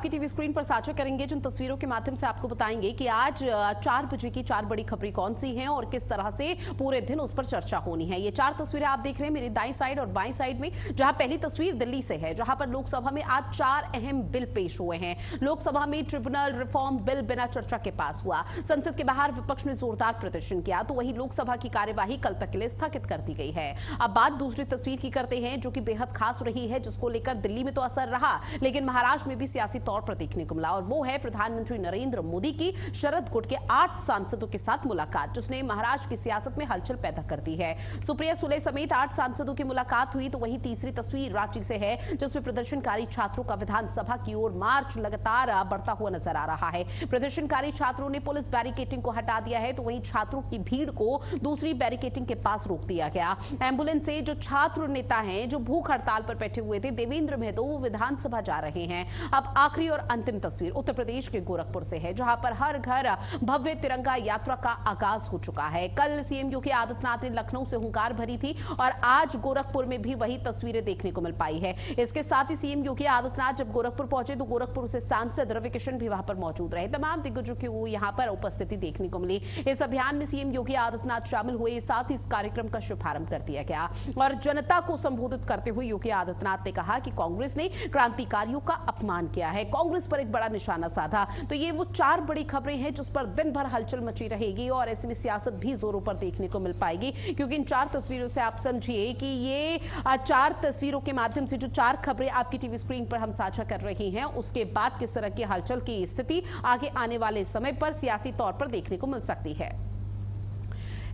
आपकी TV screen पर साझा करेंगे, जिन तस्वीरों के माध्यम से आपको बताएंगे कि आज 4 बजे की 4 बड़ी खबरें कौन सी हैं और किस तरह से पूरे दिन उस पर चर्चा होनी है। ये 4 तस्वीरें आप देख रहे हैं मेरी दाईं साइड और बाईं साइड में, जहां पहली तस्वीर दिल्ली से है, जहां पर लोकसभा में आज 4 अहम बिल पेश हुए हैं। लोकसभा में ट्रिब्यूनल रिफॉर्म बिल बिना चर्चा के पास हुआ। संसद के बाहर विपक्ष ने जोरदार प्रदर्शन किया, तो वहीं लोकसभा की कार्यवाही कल तक के लिए स्थगित कर दी गई है। अब बात दूसरी तस्वीर की करते हैं, जो कि बेहद खास रही है, जिसको लेकर दिल्ली में तो असर रहा, लेकिन महाराष्ट्र में भी सियासी तौर पर देखने को मिला, और वो है प्रधानमंत्री नरेंद्र मोदी की शरद गुट के 8 सांसदों के साथ मुलाकात, जिसने महाराष्ट्र की सियासत में हलचल पैदा कर दी है। सुप्रिया सुले समेत 8 सांसदों की मुलाकात हुई। तो वहीं तीसरी तस्वीर रांची से है, जिसमें प्रदर्शनकारी छात्रों का विधानसभा की ओर मार्च लगातार बढ़ता हुआ नजर आ रहा है। प्रदर्शनकारी छात्रों ने पुलिस बैरिकेडिंग को हटा दिया है, तो वहीं छात्रों की भीड़ को दूसरी बैरिकेडिंग के पास रोक दिया गया। एम्बुलेंस से जो छात्र नेता हैं, जो भूख हड़ताल पर बैठे हुए थे, देवेंद्र महतो, वो विधानसभा जा रहे हैं। अब आखिरी और अंतिम तस्वीर उत्तर प्रदेश के गोरखपुर से है, जहां पर हर घर भव्य तिरंगा यात्रा का आगाज हो चुका है। कल सीएम योगी आदित्यनाथ ने लखनऊ से हुंकार भरी थी और आज गोरखपुर में भी वही तस्वीरें देखने को मिल पाई है। इसके साथ ही सीएम योगी आदित्यनाथ जब गोरखपुर पहुंचे तो गोरखपुर से सांसद रविकिशन भी वहां पर मौजूद रहे। तमाम दिग्गजों की यहां पर उपस्थिति देखने को मिली। इस अभियान में सीएम योगी आदित्यनाथ शामिल हुए, साथ ही इस कार्यक्रम का शुभारंभ कर दिया गया और जनता को संबोधित करते हुए योगी आदित्यनाथ ने कहा कि कांग्रेस ने क्रांतिकारियों का अपमान किया है, कांग्रेस पर एक बड़ा निशाना साधा। तो ये वो 4 बड़ी खबरें हैं जिस पर दिन भर हलचल मची रहेगी और ऐसे में सियासत भी जोरों पर देखने को मिल पाएगी, क्योंकि इन 4 तस्वीरों से आप समझिए कि ये 4 तस्वीरों के माध्यम से जो 4 खबरें आपकी टीवी स्क्रीन पर हम साझा कर रहे हैं, उसके बाद किस तरह की हलचल की स्थिति आगे आने वाले समय पर सियासी तौर पर देखने को मिल सकती है।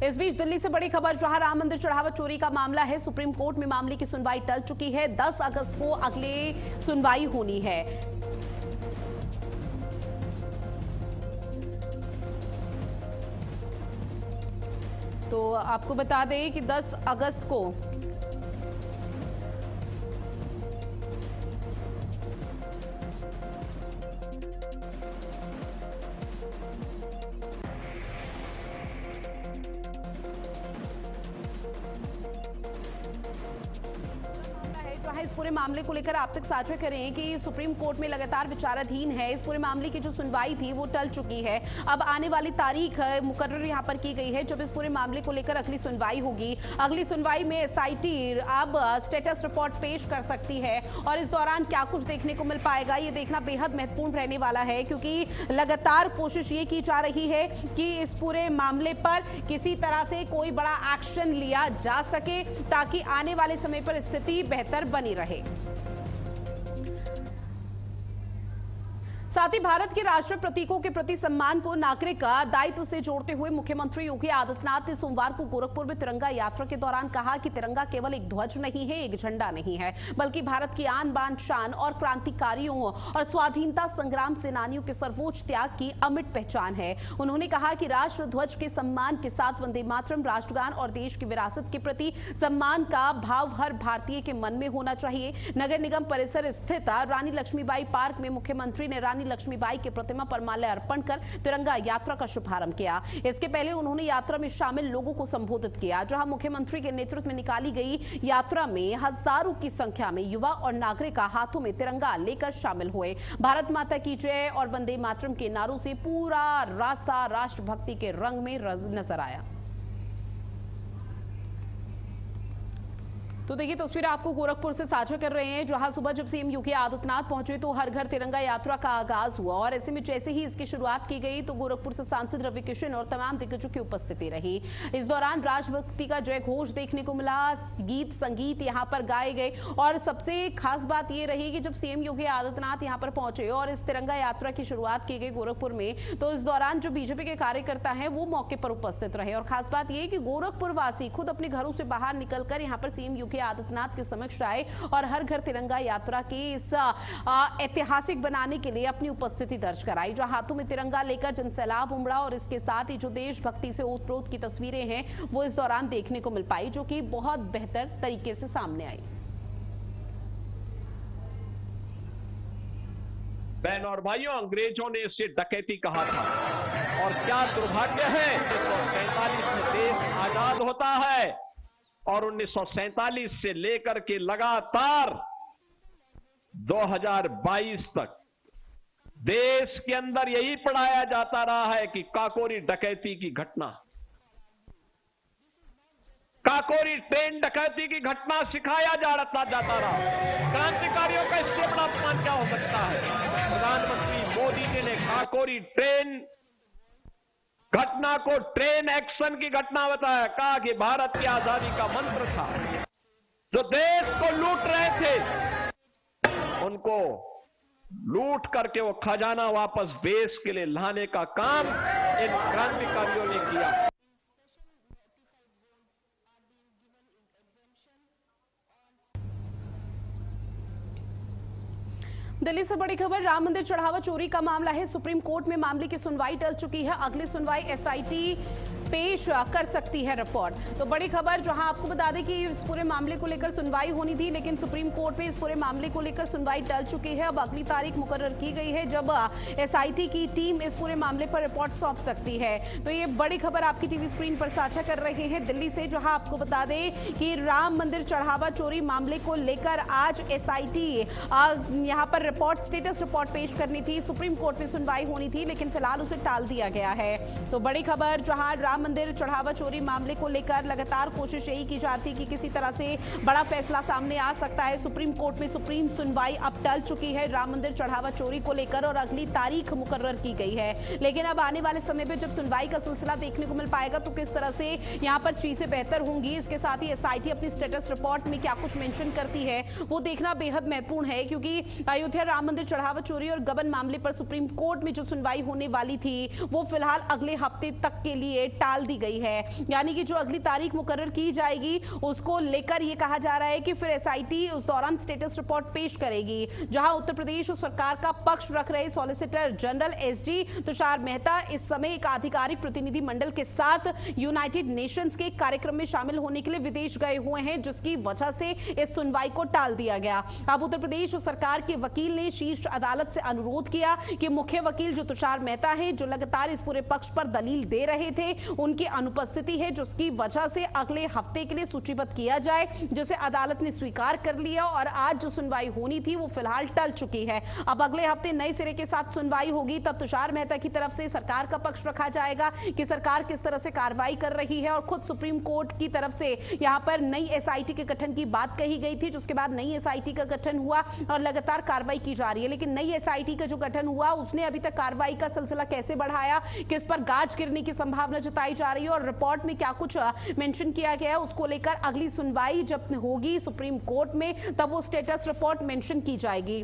इस बीच दिल्ली से बड़ी खबर, जहां राम मंदिर चढ़ावा चोरी का मामला है, सुप्रीम कोर्ट में मामले की सुनवाई टल चुकी है। 10 अगस्त को अगले सुनवाई होनी है। तो आपको बता दें कि 10 अगस्त को इस पूरे मामले को लेकर आप तक साझा करें कि सुप्रीम कोर्ट में लगातार विचाराधीन है। इस पूरे मामले की जो सुनवाई थी वो टल चुकी है। अब आने वाली तारीख मुकर्रर यहां पर की गई है जब इस पूरे मामले को लेकर अगली सुनवाई होगी। अगली सुनवाई में एसआईटी अब स्टेटस रिपोर्ट पेश कर सकती है और इस दौरान क्या कुछ देखने को मिल पाएगा ये देखना बेहद महत्वपूर्ण रहने वाला है, क्योंकि लगातार कोशिश ये की जा रही है कि इस पूरे मामले पर किसी तरह से कोई बड़ा एक्शन लिया जा सके ताकि आने वाले समय पर स्थिति बेहतर बनी रहे। साथ ही भारत के राष्ट्रीय प्रतीकों के प्रति सम्मान को नागरिक का दायित्व से जोड़ते हुए मुख्यमंत्री योगी आदित्यनाथ ने सोमवार को गोरखपुर में तिरंगा यात्रा के दौरान कहा कि तिरंगा केवल एक ध्वज नहीं है, एक झंडा नहीं है, बल्कि भारत की आन बान शान और क्रांतिकारियों और स्वाधीनता संग्राम सेनानियों के सर्वोच्च त्याग की अमिट पहचान है। उन्होंने कहा कि राष्ट्र ध्वज के सम्मान के साथ वंदे मातरम, राष्ट्रगान और देश की विरासत के प्रति सम्मान का भाव हर भारतीय के मन में होना चाहिए। नगर निगम परिसर स्थित रानी लक्ष्मीबाई पार्क में मुख्यमंत्री ने रानी लक्ष्मीबाई की प्रतिमा पर माल्य अर्पण कर तिरंगा यात्रा का शुभारंभ किया। इसके पहले उन्होंने यात्रा में शामिल लोगों को संबोधित किया, जहां मुख्यमंत्री के नेतृत्व में निकाली गई यात्रा में हजारों की संख्या में युवा और नागरिक हाथों में तिरंगा लेकर शामिल हुए। भारत माता की जय और वंदे मातरम के नारों से पूरा रास्ता राष्ट्रभक्ति के रंग में नजर आया। तो देखिए तस्वीर आपको गोरखपुर से साझा कर रहे हैं, जहां सुबह जब सीएम योगी आदित्यनाथ पहुंचे तो हर घर तिरंगा यात्रा का आगाज हुआ और ऐसे में जैसे ही इसकी शुरुआत की गई तो गोरखपुर से सांसद रविकिशन और तमाम दिग्गजों की उपस्थिति रही। इस दौरान राष्ट्रभक्ति का जय घोष देखने को मिला, गीत संगीत यहां पर गाए गए और सबसे खास बात यह रही कि जब सीएम योगी आदित्यनाथ यहां पर पहुंचे और इस तिरंगा यात्रा की शुरुआत की गई गोरखपुर में, तो इस दौरान जो बीजेपी के कार्यकर्ता हैं वो मौके पर उपस्थित रहे और खास बात यह कि गोरखपुर वासी खुद अपने घरों से बाहर निकलकर यहां पर सीएम योगी आदित्यनाथ के समक्ष आए और हर घर तिरंगा यात्रा के इस ऐतिहासिक बनाने के लिए अपनी उपस्थिति दर्ज कराई, जो हाथों में तिरंगा लेकर जनसैलाब उमड़ा और इसके साथ ही जो देशभक्ति से ओतप्रोत की तस्वीरें हैं वो इस दौरान देखने को मिल पाई, जो कि बहुत बेहतर तरीके से सामने आई। बहन और भाइयों, अंग्रेजों ने इसे डकैती कहा था और क्या दुर्भाग्य है 1947 में देश आजाद होता है और 1947 से लेकर के लगातार 2022 तक देश के अंदर यही पढ़ाया जाता रहा है कि काकोरी डकैती की घटना, काकोरी ट्रेन डकैती की घटना सिखाया जाता रहा। क्रांतिकारियों का इससे बड़ा अपमान क्या हो सकता है? प्रधानमंत्री मोदी जी ने काकोरी ट्रेन घटना को ट्रेन एक्शन की घटना बताया, कहा कि भारत की आजादी का मंत्र था। जो देश को लूट रहे थे उनको लूट करके वो खजाना वापस देश के लिए लाने का काम इन क्रांतिकारियों ने किया। दिल्ली से बड़ी खबर, राम मंदिर चढ़ावा चोरी का मामला है। सुप्रीम कोर्ट में मामले की सुनवाई टल चुकी है। अगली सुनवाई एसआईटी पेश कर सकती है रिपोर्ट। तो बड़ी खबर, जहां आपको बता दें कि इस पूरे मामले को लेकर सुनवाई होनी थी, लेकिन सुप्रीम कोर्ट में इस पूरे मामले को लेकर सुनवाई टल चुकी है। अब अगली तारीख मुकर्रर की गई है जब एसआईटी की टीम इस पूरे मामले पर रिपोर्ट सौंप सकती है। तो ये बड़ी खबर आपकी टीवी स्क्रीन पर साझा कर रहे हैं दिल्ली से, जहां आपको बता दें कि राम मंदिर चढ़ावा चोरी मामले को लेकर आज एसआईटी यहां पर रिपोर्ट, स्टेटस रिपोर्ट पेश करनी थी। सुप्रीम कोर्ट में सुनवाई होनी थी, लेकिन फिलहाल उसे टाल दिया गया है। तो बड़ी खबर, जहां राम मंदिर चढ़ावा चोरी मामले को लेकर लगातार कोशिश यही की जाती कि किसी तरह से बड़ा फैसला सामने आ सकता है। सुप्रीम कोर्ट में सुप्रीम सुनवाई अब टल चुकी है राम मंदिर चढ़ावा चोरी को लेकर और अगली तारीख मुकर्रर की गई है। लेकिन अब आने वाले समय में जब सुनवाई का सिलसिला देखने को मिल पाएगा तो किस तरह से यहां पर चीजें बेहतर होंगी। इसके साथ ही एसआईटी अपनी स्टेटस रिपोर्ट में क्या कुछ मेंशन करती है वो देखना बेहद महत्वपूर्ण है, क्योंकि अयोध्या राम मंदिर चढ़ावा चोरी और गबन मामले पर सुप्रीम कोर्ट में जो सुनवाई होने वाली थी वो फिलहाल अगले हफ्ते तक के लिए टाल दी गई है। यानी कि जो अगली तारीख मुकर्रर की जाएगी उसको लेकर ये कहा जा रहा है कि फिर एसआईटी उस दौरान स्टेटस रिपोर्ट पेश करेगी, जहां उत्तर प्रदेश सरकार का पक्ष रख रहे solicitor general SG Tushar Mehta इस समय एक आधिकारिक प्रतिनिधि मंडल के साथ यूनाइटेड नेशंस के कार्यक्रम में शामिल होने के लिए विदेश गए हुए हैं, जिसकी वजह से इस सुनवाई को टाल दिया गया। अब उत्तर प्रदेश सरकार के वकील ने शीर्ष अदालत से अनुरोध किया कि मुख्य वकील जो तुषार मेहता है, जो लगातार इस पूरे पक्ष पर दलील दे रहे थे, उनकी अनुपस्थिति है, जिसकी वजह से अगले हफ्ते के लिए सूचीबद्ध किया जाए, जिसे अदालत ने स्वीकार कर लिया और आज जो सुनवाई होनी थी वो फिलहाल टल चुकी है। अब अगले हफ्ते नए सिरे के साथ सुनवाई होगी, तब तुषार मेहता की तरफ से सरकार का पक्ष रखा जाएगा कि सरकार किस तरह से कार्रवाई कर रही है, और खुद सुप्रीम कोर्ट की तरफ से यहां पर नई एसआईटी के गठन की बात कही गई थी, जिसके बाद नई एसआईटी का गठन हुआ और लगातार कार्रवाई की जा रही है। लेकिन नई एसआईटी का जो गठन हुआ उसने अभी तक कार्रवाई का सिलसिला कैसे बढ़ाया, किस पर गाज गिरने की संभावना जताई जा रही है और रिपोर्ट में क्या कुछ मेंशन किया गया है, उसको लेकर अगली सुनवाई जब होगी सुप्रीम कोर्ट में तब वो स्टेटस रिपोर्ट मेंशन की जाएगी।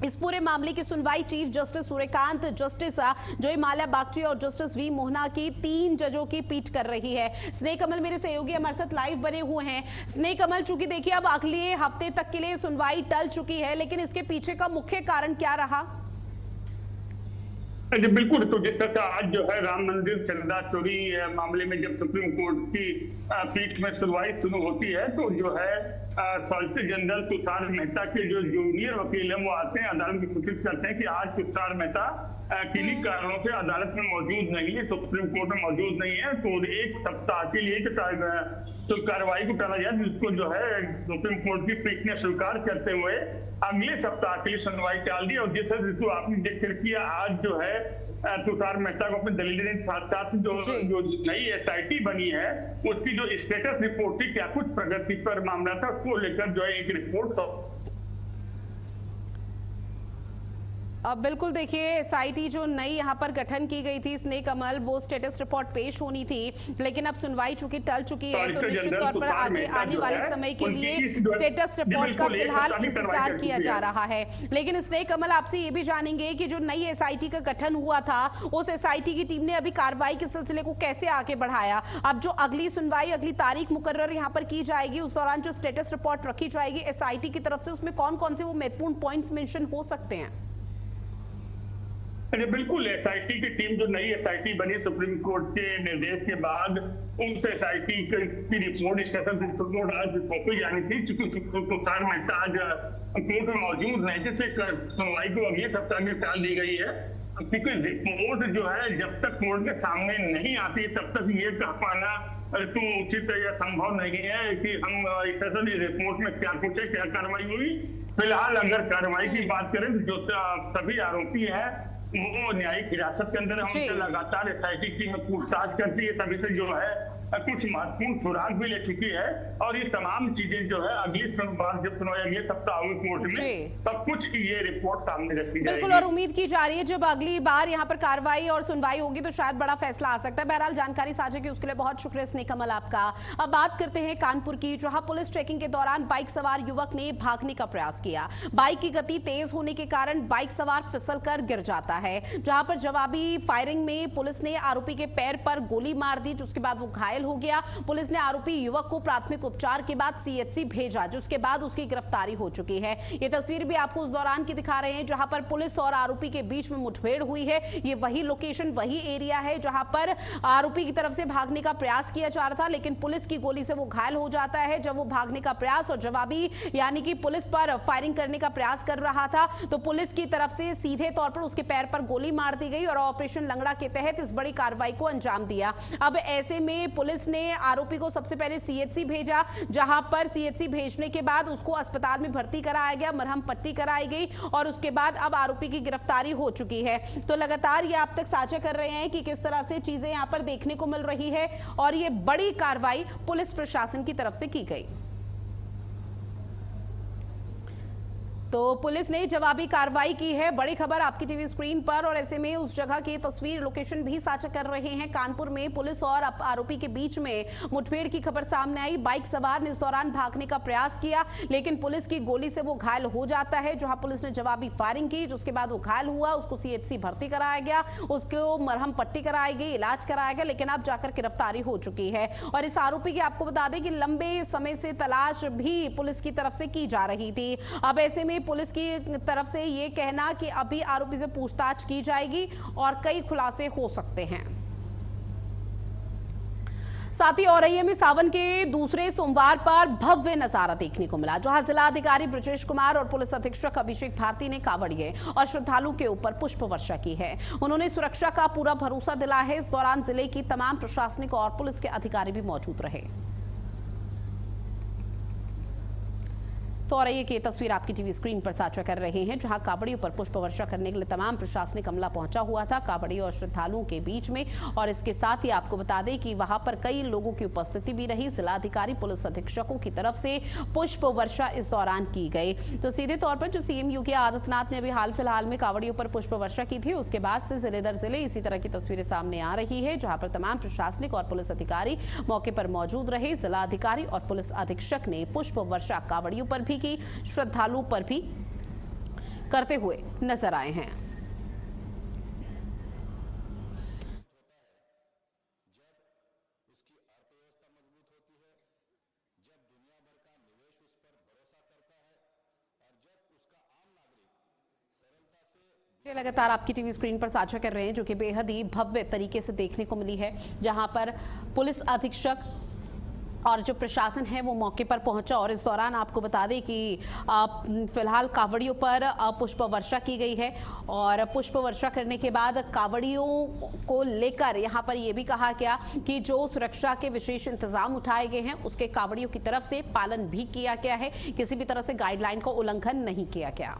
इस पूरे मामले की सुनवाई चीफ जस्टिस सूर्यकांत, जस्टिस जोई माल्या बागची और जस्टिस वी मोहना की 3 जजों की पीठ कर रही है। स्नेह कमल मेरे सहयोगी हमारे साथ लाइव बने हुए हैं। स्नेह कमल, चूंकि देखिए अब अगले हफ्ते तक के लिए सुनवाई टल चुकी है, लेकिन इसके पीछे का मुख्य कारण क्या रहा? जी बिल्कुल, तो जिस तरह आज जो है राम मंदिर चंदा चोरी मामले में जब सुप्रीम कोर्ट की पीठ में सुनवाई शुरू होती है तो जो है सॉलिसिटर जनरल तुषार मेहता के जो जूनियर वकील हैं वो आते हैं, अदालत की सूचित करते हैं कि आज तुषार मेहता किन्हीं कारणों से अदालत में मौजूद नहीं है, सुप्रीम कोर्ट में मौजूद नहीं है, तो 1 सप्ताह के लिए तो कार्रवाई को टाला जाए, जिसको जो है सुप्रीम कोर्ट की पीठ ने स्वीकार करते हुए अगले सप्ताह के लिए सुनवाई टाल दी। और जिस जिसको आपने जिक्र किया, आज जो है तुषार मेहता को अपने दलील देने के साथ साथ जो नई एसआईटी बनी है उसकी जो स्टेटस रिपोर्ट थी, क्या कुछ प्रगति पर मामला था, उसको लेकर जो है एक रिपोर्ट अब बिल्कुल देखिए एसआईटी जो नई यहाँ पर गठन की गई थी स्नेह कमल, वो स्टेटस रिपोर्ट पेश होनी थी, लेकिन अब सुनवाई चूंकि टल चुकी है तो निश्चित तौर पर आगे आने वाले समय के लिए स्टेटस रिपोर्ट का फिलहाल इंतजार किया जा रहा है। लेकिन स्नेह कमल, आपसे ये भी जानेंगे कि जो नई एसआईटी का गठन हुआ था उस एसआईटी की टीम ने अभी कार्रवाई के सिलसिले को कैसे आगे बढ़ाया? अब जो अगली सुनवाई, अगली तारीख मुकर्रर यहाँ पर की जाएगी, उस दौरान जो स्टेटस रिपोर्ट रखी जाएगी एसआईटी की तरफ से, उसमें कौन कौन से वो महत्वपूर्ण पॉइंट्स मेंशन हो सकते हैं? बिल्कुल, एसआईटी की टीम जो नई एसआईटी बनी सुप्रीम कोर्ट के निर्देश के बाद, उस एसआईटी की रिपोर्ट स्टेटस रिपोर्ट आज सौंपी जानी थी, चूंकि तुषार मेहता आज कोर्ट में मौजूद नहीं थे, सुनवाई को अगले सप्ताह में टाल दी गई है। क्योंकि रिपोर्ट जो है जब तक कोर्ट के सामने नहीं आती तब तक ये कह पाना तो उचित या संभव नहीं है कि हम स्पेशली रिपोर्ट में क्या कुछ है, क्या कार्रवाई हुई, फिलहाल अगर कार्रवाई की बात करें तो जो सभी आरोपी है वो न्यायिक हिरासत के अंदर है। उनसे लगातार एसआईटी की पूछताछ करती है, तभी से जो है कुछ महत्वपूर्ण सुराग भी ले चुकी है और ये तमाम चीजें जो है अगली सोमवार जब सुनवाई अगले सप्ताह होगी कोर्ट में, तब कुछ ये रिपोर्ट सामने रखी जाएगी। बिल्कुल, और उम्मीद की जा रही है जब अगली बार यहाँ पर कार्रवाई और सुनवाई होगी तो शायद बड़ा फैसला आ सकता है। बहरहाल जानकारी साझा की उसके लिए बहुत शुक्रिया स्नेह कमल आपका। अब बात करते हैं कानपुर की, जहां पुलिस चेकिंग के दौरान बाइक सवार युवक ने भागने का प्रयास किया। बाइक की गति तेज होने के कारण बाइक सवार फिसलकर गिर जाता है, जहां पर जवाबी फायरिंग में पुलिस ने आरोपी के पैर पर गोली मार दी, जिसके बाद वो घायल हो गया। पुलिस ने आरोपी युवक को प्राथमिक उपचार के बाद सीएचसी भेजा, जिसके बाद उसकी गिरफ्तारी हो चुकी है। ये तस्वीर भी आपको उस दौरान की दिखा रहे हैं जहां पर पुलिस और आरोपी के बीच में मुठभेड़ हुई है। ये वही लोकेशन, वही एरिया है जहां पर आरोपी की तरफ से भागने का प्रयास किया जा रहा था, लेकिन पुलिस की गोली से वो घायल हो जाता है। जब वो भागने का प्रयास और जवाबी यानी कि पुलिस पर फायरिंग करने का प्रयास कर रहा था तो पुलिस की तरफ से सीधे तौर पर उसके पैर पर गोली मार दी गई और ऑपरेशन लंगड़ा के तहत इस बड़ी कार्रवाई को अंजाम दिया। अब ऐसे में पुलिस ने आरोपी को सबसे पहले सीएचसी भेजा, जहां पर सीएचसी भेजने के बाद उसको अस्पताल में भर्ती कराया गया, मरहम पट्टी कराई गई और उसके बाद अब आरोपी की गिरफ्तारी हो चुकी है। तो लगातार ये आप तक साझा कर रहे हैं कि किस तरह से चीजें यहां पर देखने को मिल रही है और ये बड़ी कार्रवाई पुलिस प्रशासन की तरफ से की गई। तो पुलिस ने जवाबी कार्रवाई की है, बड़ी खबर आपकी टीवी स्क्रीन पर, और ऐसे में उस जगह की तस्वीर लोकेशन भी साझा कर रहे हैं। कानपुर में पुलिस और आरोपी के बीच में मुठभेड़ की खबर सामने आई। बाइक सवार ने इस दौरान भागने का प्रयास किया, लेकिन पुलिस की गोली से वो घायल हो जाता है, जहां पुलिस ने जवाबी फायरिंग की, जिसके बाद वो घायल हुआ, उसको सीएचसी भर्ती कराया गया, उसको मरहम पट्टी कराई गई, इलाज कराया गया, लेकिन अब जाकर गिरफ्तारी हो चुकी है। और इस आरोपी की आपको बता दें कि लंबे समय से तलाश भी पुलिस की तरफ से की जा रही थी। अब ऐसे में पुलिस की तरफ से यह कहना कि अभी आरोपी से पूछताछ की जाएगी और कई खुलासे हो सकते हैं। साथ ही औरैया में सावन के दूसरे सोमवार पर भव्य नजारा देखने को मिला, जहां जिला अधिकारी ब्रजेश कुमार और पुलिस अधीक्षक अभिषेक भारती ने कांवड़िए और श्रद्धालुओं के ऊपर पुष्प वर्षा की है। उन्होंने सुरक्षा का पूरा भरोसा दिलाया है। इस दौरान जिले की तमाम प्रशासनिक और पुलिस के अधिकारी भी मौजूद रहे। तो और ये तस्वीर आपकी टीवी स्क्रीन पर साझा कर रहे हैं, जहां कांवड़ियों पर पुष्प वर्षा करने के लिए तमाम प्रशासनिक अमला पहुंचा हुआ था कांवड़ियों और श्रद्धालुओं के बीच में। और इसके साथ ही आपको बता दें कि वहां पर कई लोगों की उपस्थिति भी रही। जिलाधिकारी पुलिस अधीक्षकों की तरफ से पुष्प वर्षा इस दौरान की गई। तो सीधे तौर पर जो सीएम योगी आदित्यनाथ ने अभी हाल फिलहाल में कांवड़ियों पर पुष्प वर्षा की थी, उसके बाद से जिले दर जिले इसी तरह की तस्वीरें सामने आ रही है, जहां पर तमाम प्रशासनिक और पुलिस अधिकारी मौके पर मौजूद रहे। जिलाधिकारी और पुलिस अधीक्षक ने पुष्प वर्षा कांवड़ियों पर भी की, श्रद्धालुओं पर भी करते हुए नजर आए हैं। लगातार आपकी टीवी स्क्रीन पर साझा कर रहे हैं, जो कि बेहद ही भव्य तरीके से देखने को मिली है, जहां पर पुलिस अधीक्षक और जो प्रशासन है वो मौके पर पहुंचा। और इस दौरान आपको बता दें कि फिलहाल कांवड़ियों पर पुष्प वर्षा की गई है और पुष्प वर्षा करने के बाद कांवड़ियों को लेकर यहां पर यह भी कहा गया कि जो सुरक्षा के विशेष इंतजाम उठाए गए हैं उसके कांवड़ियों की तरफ से पालन भी किया गया है, किसी भी तरह से गाइडलाइन का उल्लंघन नहीं किया गया।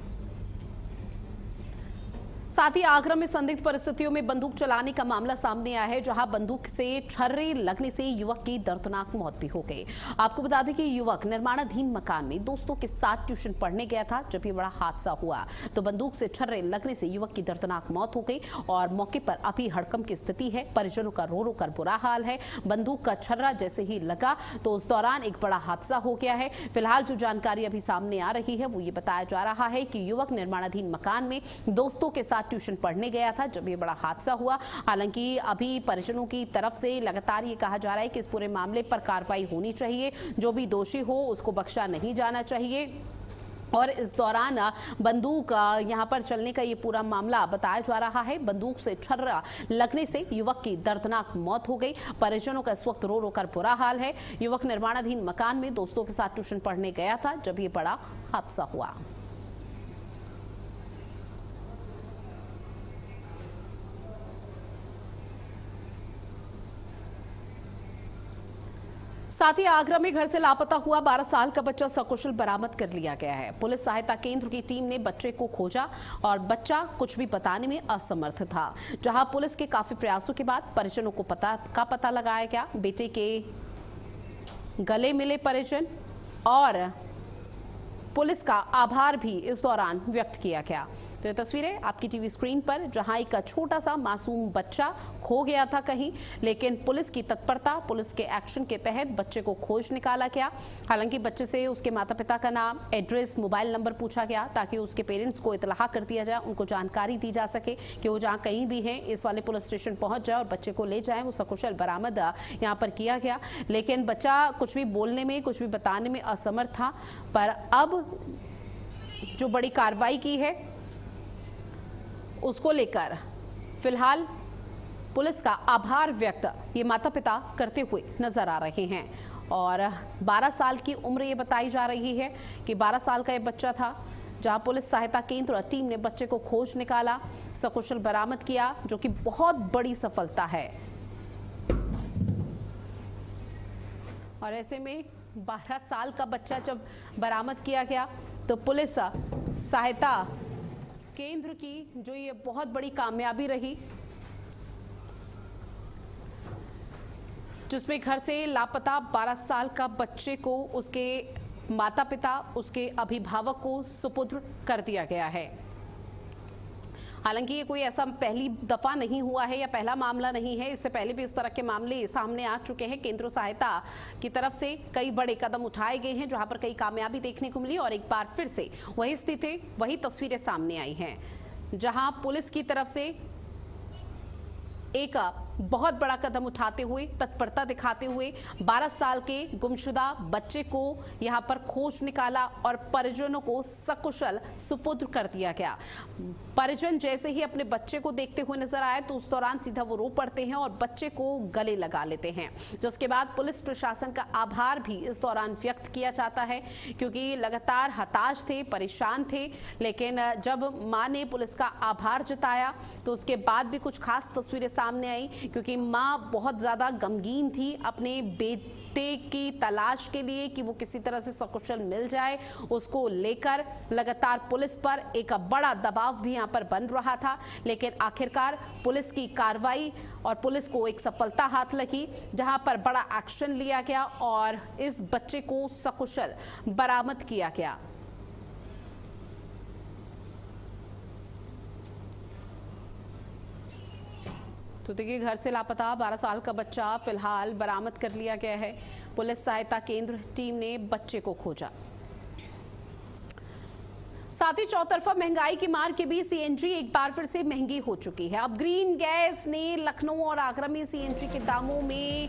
साथ ही आगरा में संदिग्ध परिस्थितियों में बंदूक चलाने का मामला सामने आया है, जहां बंदूक से छर्रे लगने से युवक की दर्दनाक मौत भी हो गई। आपको बता दें कि युवक निर्माणाधीन मकान में दोस्तों के साथ ट्यूशन पढ़ने गया था, जब ये बड़ा हादसा हुआ तो बंदूक से छर्रे लगने से युवक की दर्दनाक मौत हो गई और मौके पर अभी हड़कंप की स्थिति है। परिजनों का रो रो कर बुरा हाल है। बंदूक का छर्रा जैसे ही लगा तो उस दौरान एक बड़ा हादसा हो गया है। फिलहाल जो जानकारी अभी सामने आ रही है वो ये बताया जा रहा है कि युवक निर्माणाधीन मकान में दोस्तों के साथ ट्यूशन पढ़ने गया था, जब ये बड़ा हादसा हुआ। हालांकि अभी परिजनों की तरफ से लगातार ये कहा जा रहा है कि इस पूरे मामले पर कार्रवाई होनी चाहिए, जो भी दोषी हो उसको बख्शा नहीं जाना चाहिए। और इस दौरान बंदूक यहां पर चलने का ये पूरा मामला बताया जा रहा है। बंदूक से छर्रा लगने से युवक की दर्दनाक मौत हो गई। परिजनों का इस वक्त रो रो कर बुरा हाल है। युवक निर्माणाधीन मकान में दोस्तों के साथ ट्यूशन पढ़ने गया था, जब ये बड़ा हादसा हुआ। साथ ही आगरा में घर से लापता हुआ 12 साल का बच्चा सकुशल बरामद कर लिया गया है। पुलिस सहायता केंद्र की टीम ने बच्चे को खोजा और बच्चा कुछ भी बताने में असमर्थ था। जहां पुलिस के काफी प्रयासों के बाद परिजनों को पता लगाया गया। बेटे के गले मिले परिजन और पुलिस का आभार भी इस दौरान व्यक्त किया गया। तो ये तस्वीरें आपकी टीवी स्क्रीन पर, जहां एक छोटा सा मासूम बच्चा खो गया था कहीं, लेकिन पुलिस की तत्परता, पुलिस के एक्शन के तहत बच्चे को खोज निकाला गया। हालांकि बच्चे से उसके माता पिता का नाम, एड्रेस, मोबाइल नंबर पूछा गया ताकि उसके पेरेंट्स को इतलाह कर दिया जाए, उनको जानकारी दी जा सके कि वो जहाँ कहीं भी हैं इस वाले पुलिस स्टेशन पहुंच जाए और बच्चे को ले जाए। वो सकुशल बरामद यहाँ पर किया गया, लेकिन बच्चा कुछ भी बोलने में, कुछ भी बताने में असमर्थ था। पर अब जो बड़ी कार्रवाई की है उसको लेकर फिलहाल पुलिस का आभार व्यक्त ये माता पिता करते हुए नजर आ रहे हैं। और 12 साल की उम्र ये बताई जा रही है कि 12 साल का ये बच्चा था। जहां पुलिस सहायता केंद्र टीम ने बच्चे को खोज निकाला, सकुशल बरामद किया, जो कि बहुत बड़ी सफलता है। और ऐसे में 12 साल का बच्चा जब बरामद किया गया तो पुलिस सहायता केंद्र की जो ये बहुत बड़ी कामयाबी रही, जिसमें घर से लापता 12 साल का बच्चे को उसके माता पिता, उसके अभिभावक को सुपुर्द कर दिया गया है। हालांकि ये कोई ऐसा पहली दफा नहीं हुआ है या पहला मामला नहीं है, इससे पहले भी इस तरह के मामले सामने आ चुके हैं। केंद्र सहायता की तरफ से कई बड़े कदम उठाए गए हैं, जहां पर कई कामयाबी देखने को मिली और एक बार फिर से वही स्थिति, वही तस्वीरें सामने आई हैं, जहां पुलिस की तरफ से एक बहुत बड़ा कदम उठाते हुए, तत्परता दिखाते हुए 12 साल के गुमशुदा बच्चे को यहां पर खोज निकाला और परिजनों को सकुशल सुपुर्द कर दिया गया। परिजन जैसे ही अपने बच्चे को देखते हुए नजर आए तो उस दौरान सीधा वो रो पड़ते हैं और बच्चे को गले लगा लेते हैं, जिसके बाद पुलिस प्रशासन का आभार भी इस दौरान व्यक्त किया जाता है, क्योंकि लगातार हताश थे, परेशान थे। लेकिन जब मां ने पुलिस का आभार जताया तो उसके बाद भी कुछ खास तस्वीरें सामने आई, क्योंकि मां बहुत ज्यादा गमगीन थी अपने बेटे की तलाश के लिए कि वो किसी तरह से सकुशल मिल जाए। उसको लेकर लगातार पुलिस पर एक बड़ा दबाव भी यहां पर बन रहा था, लेकिन आखिरकार पुलिस की कार्रवाई और पुलिस को एक सफलता हाथ लगी, जहां पर बड़ा एक्शन लिया गया और इस बच्चे को सकुशल बरामद किया गया। तो देखिए, घर से लापता 12 साल का बच्चा फिलहाल बरामद कर लिया गया है। पुलिस सहायता केंद्र टीम ने बच्चे को खोजा। साथ ही चौतरफा महंगाई की मार के बीच सीएनजी एक बार फिर से महंगी हो चुकी है। अब ग्रीन गैस ने लखनऊ और आगरा में सीएनजी के दामों में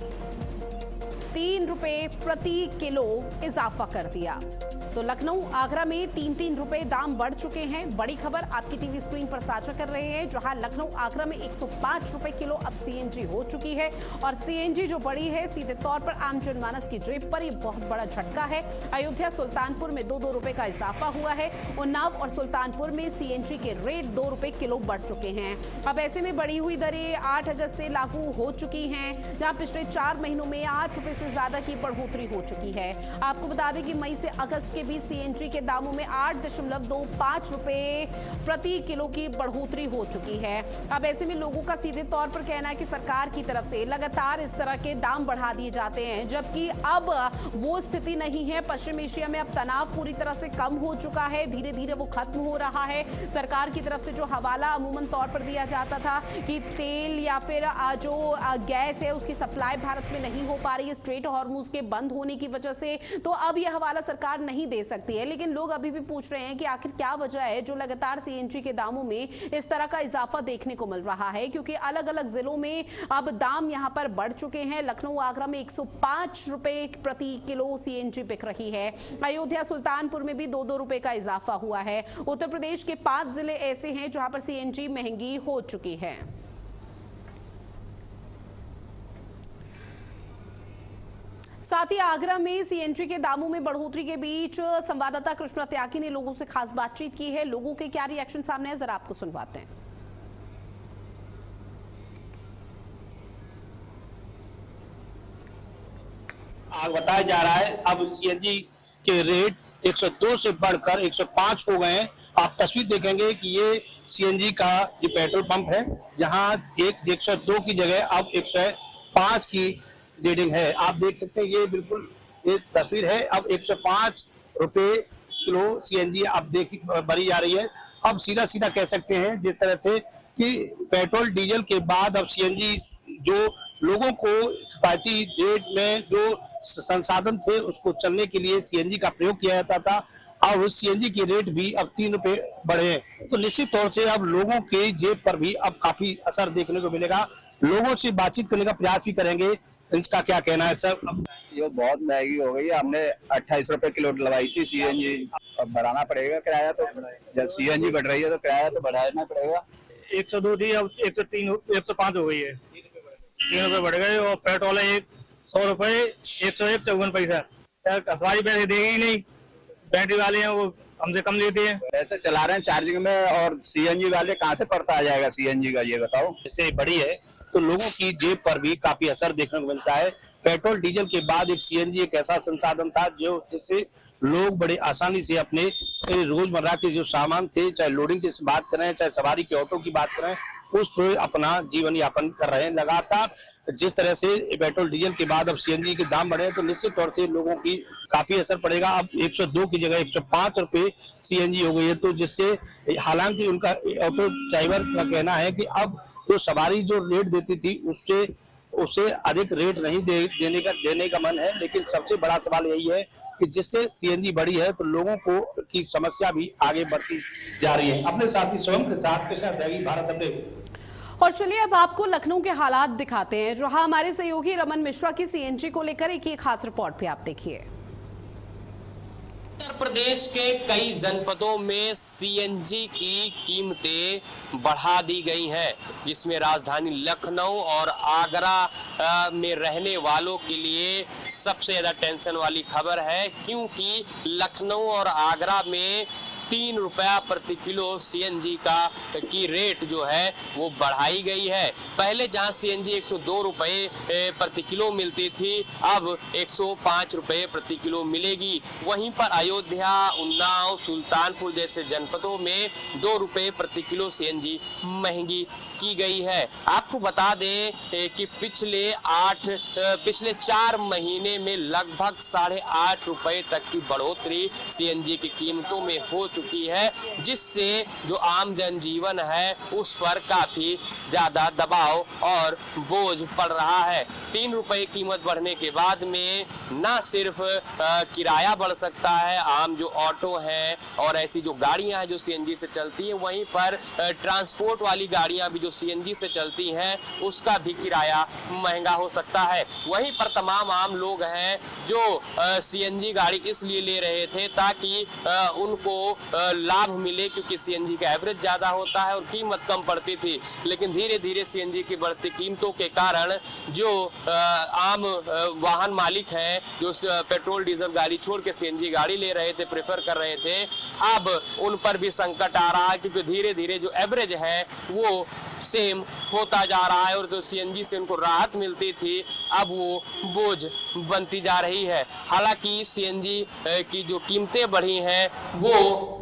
3 रुपए प्रति किलो इजाफा कर दिया। तो लखनऊ आगरा में 3-3 रुपए दाम बढ़ चुके हैं। बड़ी खबर आपकी टीवी स्क्रीन पर साझा कर रहे हैं, जहां लखनऊ आगरा में 105 रुपए किलो अब सीएनजी हो चुकी है। और सीएनजी जो बढ़ी है, सीधे तौर पर आम जनमानस की जेब पर ये बहुत बड़ा झटका है। अयोध्या सुल्तानपुर में 2-2 रुपए का इजाफा हुआ है। उन्नाव और सुल्तानपुर में सीएनजी के रेट 2 रुपए किलो बढ़ चुके हैं। अब ऐसे में बढ़ी हुई दरें 8 अगस्त से लागू हो चुकी हैं, जहां पिछले 4 महीनों में 8 रुपए से ज्यादा की बढ़ोतरी हो चुकी है। आपको बता दें कि मई से अगस्त भी सीएनजी के दामों में 8.25 रुपए प्रति किलो की बढ़ोतरी हो चुकी है। अब ऐसे में लोगों का सीधे तौर पर कहना है कि सरकार की तरफ से लगातार इस तरह के दाम बढ़ा दिए जाते हैं, जबकि अब वो स्थिति नहीं है। पश्चिम एशिया में अब तनाव पूरी तरह से कम हो चुका है, धीरे धीरे वो खत्म हो रहा है। सरकार की तरफ से जो हवाला अमूमन तौर पर दिया जाता था कि तेल या फिर जो गैस है उसकी सप्लाई भारत में नहीं हो पा रही है स्ट्रेट हॉर्मुज के बंद होने की वजह से, तो अब यह हवाला सरकार नहीं दे सकती है। लेकिन लोग अभी भी पूछ रहे हैं कि आखिर क्या वजह है जो लगातार सीएनजी के दामों में इस तरह का इजाफा देखने को मिल रहा है, क्योंकि अलग अलग जिलों में अब दाम यहां पर बढ़ चुके हैं। लखनऊ आगरा में 105 रुपए प्रति किलो सीएनजी बिक रही है। अयोध्या सुल्तानपुर में भी 2-2 रुपए का इजाफा हुआ है। उत्तर प्रदेश के 5 जिले ऐसे हैं जहां पर सीएनजी महंगी हो चुकी है। साथ ही आगरा में सीएनजी के दामों में बढ़ोतरी के बीच संवाददाता कृष्णा त्यागी ने लोगों से खास बातचीत की है। लोगों के क्या रिएक्शन सामने है, जरा आपको सुनवाते हैं। बताया जा रहा है अब सीएनजी के रेट 102 से बढ़कर 105 हो गए हैं। आप तस्वीर देखेंगे कि ये सीएनजी का जो पेट्रोल पंप है, जहां 102 की जगह अब 105 की रीडिंग है। आप देख सकते हैं ये बिल्कुल ये तस्वीर है। अब 105 रुपए किलो सीएनजी आप देख भरी जा रही है। अब सीधा सीधा कह सकते हैं जिस तरह से कि पेट्रोल डीजल के बाद अब सीएनजी जो लोगों को किफायती रेट में जो संसाधन थे उसको चलने के लिए सीएनजी का प्रयोग किया जाता था, अब सीएनजी की रेट भी अब 3 रुपए बढ़े हैं। तो निश्चित तौर से अब लोगों के जेब पर भी अब काफी असर देखने को मिलेगा। लोगों से बातचीत करने का प्रयास भी करेंगे, इसका क्या कहना है सर? अब ये बहुत महंगी हो गई है। हमने 28 रुपए किलो डलवाई थी सीएनजी, अब बढ़ाना पड़ेगा किराया। तो जब सीएनजी बढ़ रही है तो किराया तो बढ़ाना पड़ेगा। 102 थी अब 103 105 हो गई है, 3 रुपए बढ़ गए। और पेट्रोल है 100 रुपए 101 पैसा। सवारी पैसे देगी ही नहीं, बैटरी वाले हैं वो हमसे कम लेते हैं। ऐसे चला रहे हैं चार्जिंग में, और सीएनजी वाले कहाँ से पड़ता आ जाएगा सीएनजी का, ये बताओ। इससे बड़ी है तो लोगों की जेब पर भी काफी असर देखने को मिलता है। पेट्रोल डीजल के बाद एक सीएनजी एक ऐसा संसाधन था जो जिससे लोग बड़े आसानी से अपने रोजमर्रा के जो सामान थे, चाहे लोडिंग की बात करें चाहे सवारी के ऑटो की बात करें, उस पर अपना जीवन यापन कर रहे हैं। लगातार जिस तरह से पेट्रोल डीजल के बाद अब सीएनजी के दाम बढ़े तो निश्चित तौर से लोगों की काफी असर पड़ेगा। अब 102 की जगह 105 रुपए सीएनजी हो गई है, तो जिससे हालांकि उनका ऑटो ड्राइवर का कहना है कि अब जो सवारी जो रेट देती थी उससे अधिक रेट नहीं देने का मन है। लेकिन सबसे बड़ा सवाल यही है कि जिससे सीएनजी बढ़ी है तो लोगों को की समस्या भी आगे बढ़ती जा रही है। अपने साथी स्वयं के साथ कृष्णा त्यागी, भारत अपडेट। और चलिए अब आपको लखनऊ के हालात दिखाते हैं, जहां हमारे सहयोगी रमन मिश्रा की सीएनजी को लेकर एक खास रिपोर्ट भी आप देखिए। उत्तर प्रदेश के कई जनपदों में सीएनजी की कीमतें बढ़ा दी गई हैं, जिसमें राजधानी लखनऊ और आगरा में रहने वालों के लिए सबसे ज्यादा टेंशन वाली खबर है, क्योंकि लखनऊ और आगरा में 3 रुपया प्रति किलो सीएनजी की रेट जो है वो बढ़ाई गई है। पहले जहां सीएनजी 102 रुपए प्रति किलो मिलती थी, अब 105 रुपए प्रति किलो मिलेगी। वहीं पर अयोध्या, उन्नाव, सुल्तानपुर जैसे जनपदों में 2 रुपए प्रति किलो सीएनजी महंगी की गई है। आपको बता दें कि पिछले 4 महीने में लगभग 8.5 रुपए तक की बढ़ोतरी सीएनजी की कीमतों में हो चुकी है, जिससे जो आम जनजीवन है उस पर काफी ज्यादा दबाव और बोझ पड़ रहा है। 3 रुपए कीमत बढ़ने के बाद में न सिर्फ किराया बढ़ सकता है, आम जो ऑटो हैं और ऐसी जो गाड़ियां हैं जो सीएनजी से चलती हैं, वहीं पर ट्रांसपोर्ट वाली गाड़ियां भी जो सीएनजी से चलती हैं उसका भी किराया महंगा हो सकता है। वहीं पर तमाम आम लोग हैं जो सीएनजी गाड़ी इसलिए ले रहे थे ताकि उनको लाभ मिले, क्योंकि सीएनजी का एवरेज ज्यादा होता है और कीमत कम पड़ती थी। लेकिन धीरे धीरे सीएनजी की बढ़ती कीमतों के कारण जो आम वाहन मालिक हैं जो पेट्रोल डीजल गाड़ी छोड़ के सीएनजी गाड़ी ले रहे थे, प्रेफर कर रहे थे, अब उन पर भी संकट आ रहा है, क्योंकि धीरे धीरे जो एवरेज है वो सेम होता जा रहा है और जो सीएनजी से उनको राहत मिलती थी अब वो बोझ बनती जा रही है। हालांकि सीएनजी की जो कीमतें बढ़ी हैं वो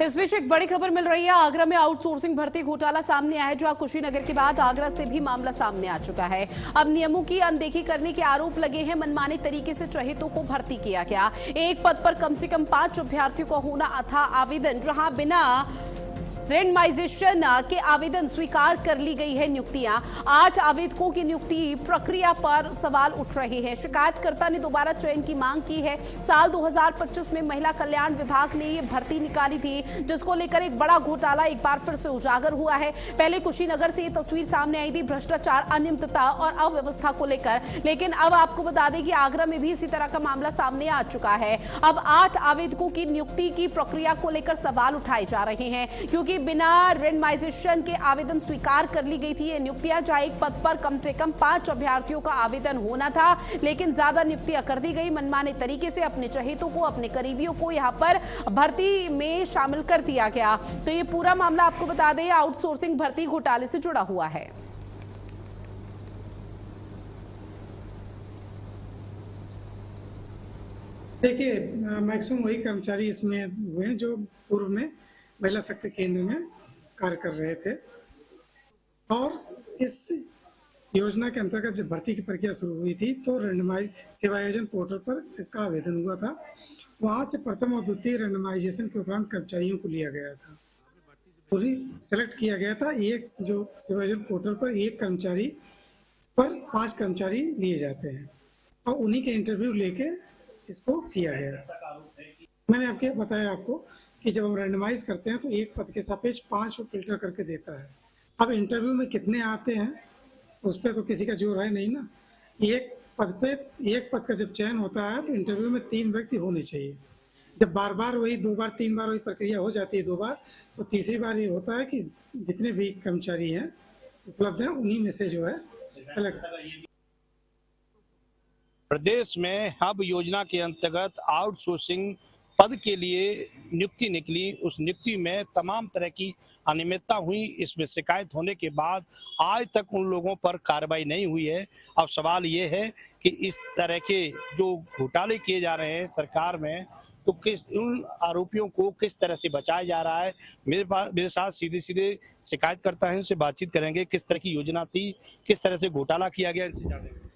इस बीच एक बड़ी खबर मिल रही है। आगरा में आउटसोर्सिंग भर्ती घोटाला सामने आया है, जहां कुशीनगर के बाद आगरा से भी मामला सामने आ चुका है। अब नियमों की अनदेखी करने के आरोप लगे हैं, मनमाने तरीके से चहेतों को भर्ती किया गया। एक पद पर कम से कम 5 अभ्यर्थियों का होना अथा आवेदन, जहां बिना रेंडमाइजेशन के आवेदन स्वीकार कर ली गई है नियुक्तियां। 8 आवेदकों की नियुक्ति प्रक्रिया पर सवाल उठ रहे हैं। शिकायतकर्ता ने दोबारा चयन की मांग की है। साल 2025 में महिला कल्याण विभाग ने ये भर्ती निकाली थी, जिसको लेकर एक बड़ा घोटाला एक बार फिर से उजागर हुआ है। पहले कुशीनगर से ये तस्वीर सामने आई थी भ्रष्टाचार, अनियमितता और अव्यवस्था को लेकर, लेकिन अब आपको बता दें कि आगरा में भी इसी तरह का मामला सामने आ चुका है। अब 8 आवेदकों की नियुक्ति की प्रक्रिया को लेकर सवाल उठाए जा रहे हैं, क्योंकि बिना रेंडमाइजेशन के आवेदन स्वीकार कर ली गई थी ये नियुक्तियां, जहां एक पद पर कम से कम 5 अभ्यर्थियों का आवेदन होना था, लेकिन ज्यादा नियुक्तियां कर दी गई। मनमाने तरीके से अपने चहेतों को, अपने करीबियों को यहां पर भर्ती में शामिल कर दिया गया। तो ये पूरा मामला आपको बता दें आउटसोर्सिंग भर्ती घोटाले से जुड़ा हुआ है। देखिए, मैक्सिमम वही कर्मचारी इसमें हुए हैं जो पूर्व में महिला शक्ति केंद्र में कार्य कर रहे थे। और इस योजना के अंतर्गत जब भर्ती की प्रक्रिया शुरू हुई थी तो रैंडमाइज सेवायोजन पोर्टल पर इसका आवेदन हुआ था। वहां से प्रथम और द्वितीय रैंडमाइजेशन के उपरांत कर्मचारियों को लिया गया था, पूरी सेलेक्ट किया गया था। एक जो सेवायोजन पोर्टल पर एक कर्मचारी पर 5 कर्मचारी लिए जाते हैं और उन्हीं के इंटरव्यू लेके इसको किया गया। मैंने आपके बताया आपको कि जब हम रैंडमाइज करते हैं तो एक पद के सापेक्ष 5 को फिल्टर करके देता है। अब इंटरव्यू में कितने आते हैं उस पर तो किसी का जोर है नहीं ना। एक पद का जब चयन होता है तो इंटरव्यू में 3 व्यक्ति होने चाहिए। जब बार बार वही 2 बार 3 बार वही प्रक्रिया हो जाती है 2 बार, तो तीसरी बार ये होता है कि जितने भी कर्मचारी हैं उपलब्ध हैं उन्हीं में से जो है सेलेक्ट। प्रदेश में हब योजना के अंतर्गत आउटसोर्सिंग पद के लिए नियुक्ति निकली। उस नियुक्ति में तमाम तरह की अनियमितता हुई। इसमें शिकायत होने के बाद आज तक उन लोगों पर कार्रवाई नहीं हुई है। अब सवाल ये है कि इस तरह के जो घोटाले किए जा रहे हैं सरकार में, तो उन आरोपियों को किस तरह से बचाया जा रहा है। मेरे साथ सीधे शिकायत करता है, उनसे बातचीत करेंगे। किस तरह की योजना थी, किस तरह से घोटाला किया गया, इनसे जानेंगे।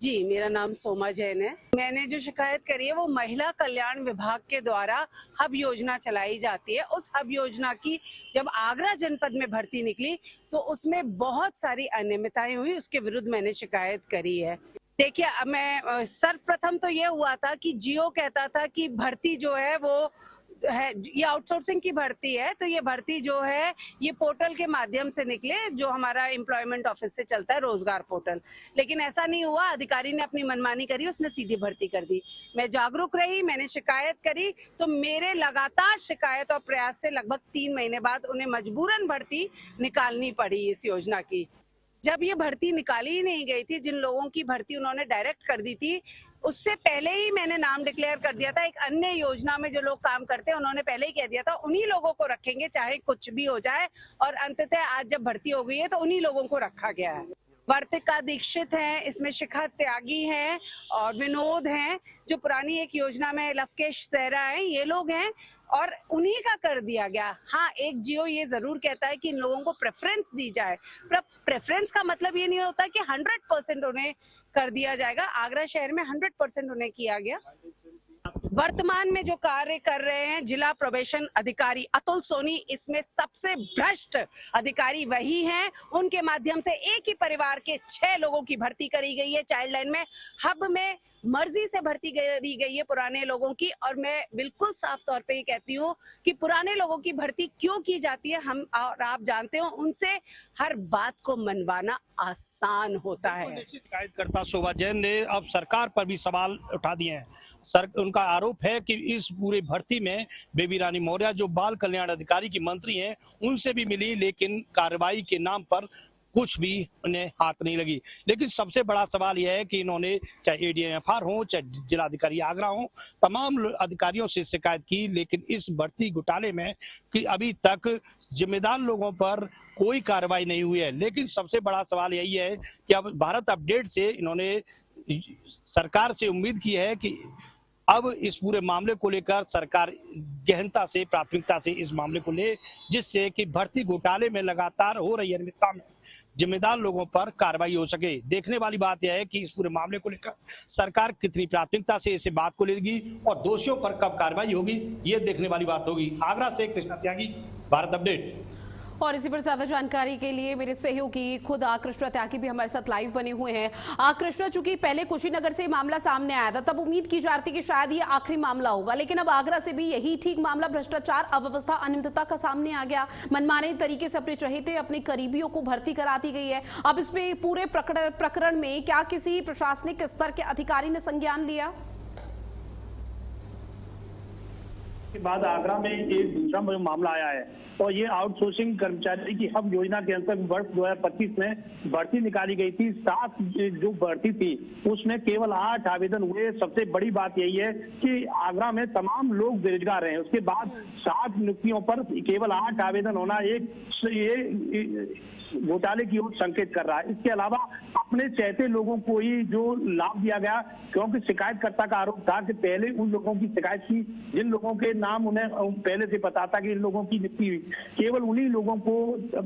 जी, मेरा नाम सोमा जैन है। मैंने जो शिकायत करी है वो महिला कल्याण विभाग के द्वारा हब योजना चलाई जाती है। उस हब योजना की जब आगरा जनपद में भर्ती निकली तो उसमें बहुत सारी अनियमितताएं हुई, उसके विरुद्ध मैंने शिकायत करी है। देखिए, मैं सर्वप्रथम तो ये हुआ था कि जियो कहता था कि भर्ती जो है वो है, ये आउटसोर्सिंग की भर्ती है, तो ये भर्ती जो है ये पोर्टल के माध्यम से निकले जो हमारा एम्प्लॉयमेंट ऑफिस से चलता है, रोजगार पोर्टल। लेकिन ऐसा नहीं हुआ, अधिकारी ने अपनी मनमानी करी, उसने सीधी भर्ती कर दी। मैं जागरूक रही, मैंने शिकायत करी, तो मेरे लगातार शिकायत और प्रयास से लगभग 3 महीने बाद उन्हें मजबूरन भर्ती निकालनी पड़ी इस योजना की। जब ये भर्ती निकाली ही नहीं गई थी, जिन लोगों की भर्ती उन्होंने डायरेक्ट कर दी थी, उससे पहले ही मैंने नाम डिक्लेयर कर दिया था। एक अन्य योजना में जो लोग काम करते हैं उन्होंने पहले ही कह दिया था उन्हीं लोगों को रखेंगे चाहे कुछ भी हो जाए, और अंततः आज जब भर्ती हो गई है तो उन्हीं लोगों को रखा गया है। वर्तिका दीक्षित हैं, इसमें शिखा त्यागी हैं और विनोद हैं, जो पुरानी एक योजना में लवकेश सहरा हैं, ये लोग हैं और उन्हीं का कर दिया गया। हाँ, एक जियो ये जरूर कहता है कि इन लोगों को प्रेफरेंस दी जाए, पर प्रेफरेंस का मतलब ये नहीं होता कि 100% उन्हें कर दिया जाएगा। आगरा शहर में 100% उन्हें किया गया। वर्तमान में जो कार्य कर रहे हैं जिला प्रोबेशन अधिकारी अतुल सोनी, इसमें सबसे भ्रष्ट अधिकारी वही हैं। उनके माध्यम से एक ही परिवार के 6 लोगों की भर्ती करी गई है चाइल्ड लाइन में। हब में मर्जी से भर्ती करी गई है पुराने लोगों की, और मैं बिल्कुल साफ तौर पे ये कहती हूँ कि पुराने लोगों की भर्ती क्यों की जाती है, हम और आप जानते हो, उनसे हर बात को मनवाना आसान होता है। शिकायतकर्ता शोभा जैन ने अब सरकार पर भी सवाल उठा दिए हैं। उनका आरोप है कि इस पूरे भर्ती में बेबी रानी मौर्य जो बाल कल्याण अधिकारी की मंत्री हैं उनसे भी मिली, लेकिन कार्रवाई के नाम पर कुछ भी उन्हें हाथ नहीं लगी। लेकिन सबसे बड़ा सवाल यह है कि इन्होंने चाहे ADMFR हो, चाहे जिलाधिकारी आगरा हो, तमाम अधिकारियों से शिकायत की, लेकिन इस भर्ती घोटाले में कि अभी तक जिम्मेदार लोगों पर कोई कार्रवाई नहीं हुई है। लेकिन सबसे बड़ा सवाल यही है कि अब भारत अपडेट से इन्होंने सरकार से उम्मीद की है कि अब इस पूरे मामले को लेकर सरकार गहनता से, प्राथमिकता से इस मामले को ले, जिससे कि भर्ती घोटाले में लगातार हो रही अनियमितता में जिम्मेदार लोगों पर कार्रवाई हो सके। देखने वाली बात यह है कि इस पूरे मामले को लेकर सरकार कितनी प्राथमिकता से इसे बात को लेगी और दोषियों पर कब कार्रवाई होगी, ये देखने वाली बात होगी। आगरा से कृष्णा त्यागी, भारत अपडेट। और इसी पर ज्यादा जानकारी के लिए मेरे सहयोगी खुद कृष्णा त्यागी भी हमारे साथ लाइव बने हुए हैं। कृष्णा, चूंकि पहले कुशीनगर से मामला सामने आया था, तब उम्मीद की जा रही थी कि शायद ये आखिरी मामला होगा, लेकिन अब आगरा से भी यही ठीक मामला भ्रष्टाचार, अव्यवस्था, अनियमितता का सामने आ गया। मनमाने तरीके से अपने चहेते, अपने करीबियों को भर्ती करा दी गई है। अब इसमें पूरे प्रकरण में क्या किसी प्रशासनिक स्तर के अधिकारी ने संज्ञान लिया? के बाद आगरा में एक दूसरा मामला आया है और ये आउटसोर्सिंग कर्मचारी की हब योजना के अंतर्गत वर्ष 2025 में भर्ती निकाली गई थी। 7 जो भर्ती थी उसमें केवल 8 आवेदन हुए। सबसे बड़ी बात यही है कि आगरा में तमाम लोग बेरोजगार हैं, उसके बाद 7 नियुक्तियों पर केवल 8 आवेदन होना ये घोटाले की ओर संकेत कर रहा है। इसके अलावा अपने चहते लोगों को ही जो लाभ दिया गया, क्योंकि शिकायतकर्ता का आरोप था कि पहले उन लोगों की शिकायत की जिन लोगों के नाम उन्हें पहले से पता था कि इन लोगों की नियुक्ति हुई, केवल उन्हीं लोगों को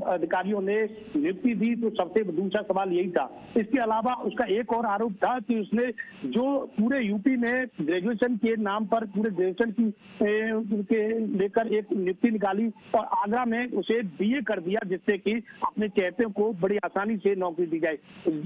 अधिकारियों ने नियुक्ति दी। तो सबसे दूसरा सवाल यही था। इसके अलावा उसका एक और आरोप था कि उसने जो पूरे यूपी में ग्रेजुएशन के नाम पर पूरे ग्रेजुएशन की लेकर एक नियुक्ति निकाली और आगरा में उसे BA कर दिया, जिससे कि अपने चहते को बड़ी आसानी से नौकरी दी जाए।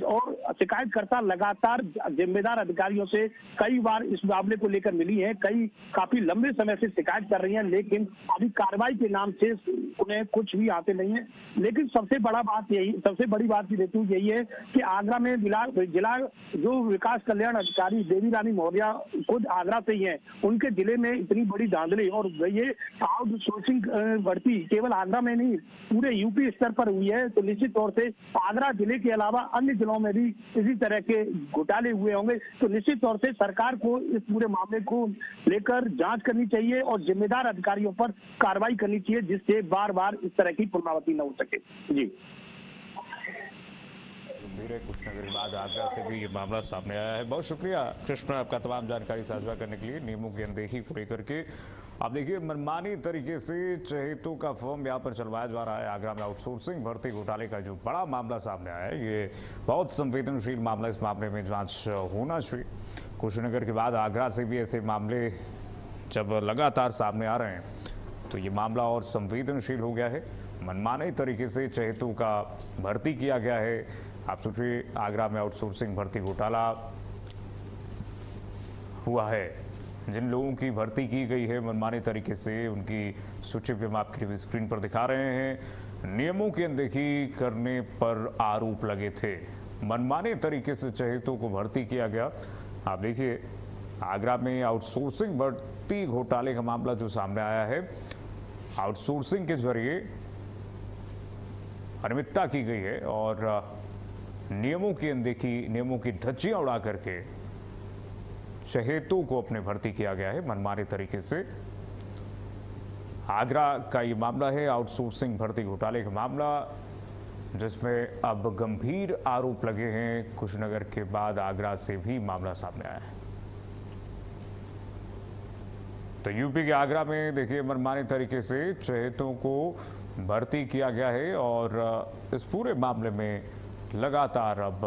और शिकायतकर्ता लगातार जिम्मेदार अधिकारियों से कई बार इस मामले को लेकर मिली है, काफी लंबे समय से शिकायत कर रही हैं, लेकिन अभी कार्रवाई के नाम से उन्हें कुछ भी आते नहीं है। लेकिन सबसे बड़ी बात यही है कि आगरा में जिला जो विकास कल्याण अधिकारी देवी रानी मौर्य खुद आगरा से ही है, उनके जिले में इतनी बड़ी धांधली और ये आउटसोर्सिंग भर्ती केवल आगरा में नहीं पूरे यूपी स्तर पर हुई है। तो निश्चित तौर से आगरा जिले के अलावा अन्य जिलों में भी इसी तरह के घोटाले हुए होंगे। तो निश्चित तौर से सरकार को इस पूरे मामले को लेकर जांच करनी चाहिए और जिम्मेदार अधिकारियों पर कार्रवाई करनी चाहिए, जिससे बार बार इस तरह की पुनरावृत्ति न हो सके। जी कुछ देर बाद आगरा से भी ये मामला सामने आया है। बहुत शुक्रिया कृष्ण आपका तमाम जानकारी साझा करने के लिए। नियमों की अनदेखी को लेकर के आप देखिए मनमानी तरीके से चहेतों का फॉर्म यहाँ पर चलवाया जा रहा है। आगरा में आउटसोर्सिंग भर्ती घोटाले का जो बड़ा मामला सामने आया है, ये बहुत संवेदनशील मामला। इस मामले में जांच होना चाहिए। कुशीनगर के बाद आगरा से भी ऐसे मामले जब लगातार सामने आ रहे हैं तो ये मामला और संवेदनशील हो गया है। मनमाने तरीके से चहेतों का भर्ती किया गया है। आप सोचिए आगरा में आउटसोर्सिंग भर्ती घोटाला हुआ है। जिन लोगों की भर्ती की गई है मनमाने तरीके से, उनकी सूची भी हम आपके टीवी स्क्रीन पर दिखा रहे हैं। नियमों की अनदेखी करने पर आरोप लगे थे। मनमाने तरीके से चहेतों को भर्ती किया गया। आप देखिए आगरा में आउटसोर्सिंग भर्ती घोटाले का मामला जो सामने आया है, आउटसोर्सिंग के जरिए अनियमितता की गई है और नियमों की अनदेखी, नियमों की धज्जियां उड़ा करके चहेतों को अपने भर्ती किया गया है मनमाने तरीके से। आगरा का ये मामला है, आउटसोर्सिंग भर्ती घोटाले का मामला, जिसमें अब गंभीर आरोप लगे हैं। कुशीनगर के बाद आगरा से भी मामला सामने आया है। तो यूपी के आगरा में देखिए मनमाने तरीके से चहेतों को भर्ती किया गया है और इस पूरे मामले में लगातार अब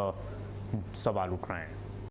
सवाल उठ रहे हैं।